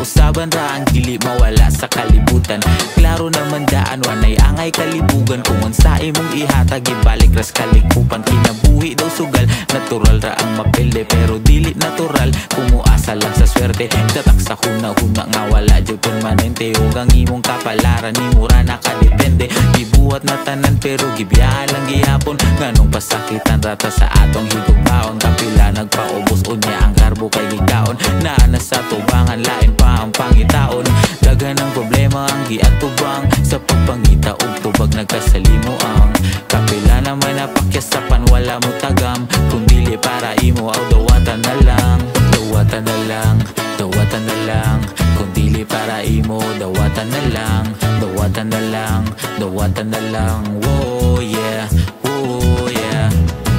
usaban ra ang dili mawala sa kalibutan. Klaro naman daan wanay angay kalibugan, kung unsa imong ihatag ibalik ras kalikupan. Kinabuhi daw sugal, natural ra ang mapilde, pero dili natural kung muasa lang sa swerte. Tatak sa huna-huna nga wala jud permanente, ug ang imong kapalaran ni mura nakadepende. Gibuhat na tanan pero gibiyahan lang gihapon, nganong pasakitan rata sa atong higugmaon. Kapila nagpaubos unya ang karbo kay gikaon, naana sa tubangan lain pa ang pangitaon. Daghan ang problema ang giatubang sa pagpangita ug tubag nagkasalimo ang kapila naman napakyasapan wala mo tagam, kung dili para imo aw dawatan na lang. Dawatan na lang, dawatan na lang, kung dili para imo dawatan na lang. Dawatan na lang, dawatan na lang, oh yeah, oh yeah.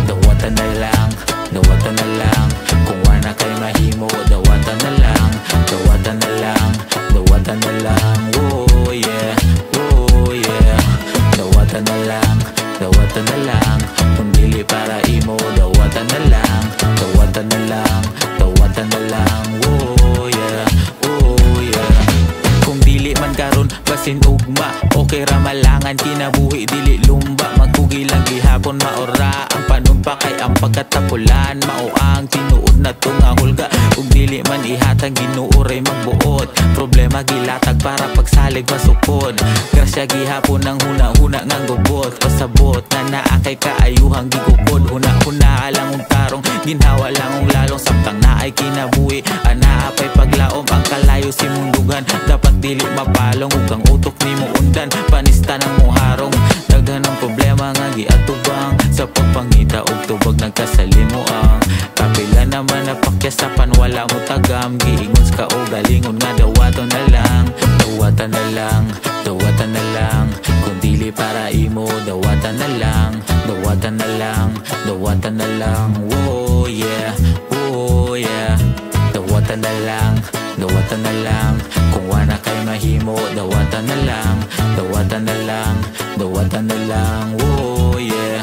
Dawatan na lang, dawatan na lang, kung wala kay mahimo dawatan na lang. Dawatan na lang, dawatan na lang, oh yeah, oh yeah. Dawatan na lang, dawatan na lang, kung dili para imo dawatan na lang. Dawatan na lang, dawatan na lang, oh yeah, oh yeah. Kung dili man karon basin ugma, okay ra malangan kinabuhi dili lumba. Magkugi lang gihapon maora ang panumpa kay ang pagkatapulan mao ang tinuod na tunga hulga. Ug dili man ihatag ginuoray magbuot, problema gilatag para pagsalig masukod. Grasya gihapon ang huna-huna ngang gubot, pasabot na naa kay kaayuhang gigukod. Huna-huna lang ug tarong ginhawa lang ug lalong samtang naay kinabuhi. Anaa pay paglaom ang kalayo si mundugan, dapat dili mapalong ug ang utok nimo undan. Panista ng muharong, daghan ang problema nga giatubang sa pagpangita ug tubag nagkasalimo ang kapila naman napakyasapan wala mo tagam. Giingon ka o galingon nga dawaton na lang. Dawatan na lang, dawatan na lang, kung dili para imo dawatan na lang. Dawatan na lang, dawatan na lang, oh yeah, oh yeah. Dawatan na lang, dawatan na lang, kung wala kay mahimo dawatan na lang. Dawatan na lang, dawatan na lang, oh yeah.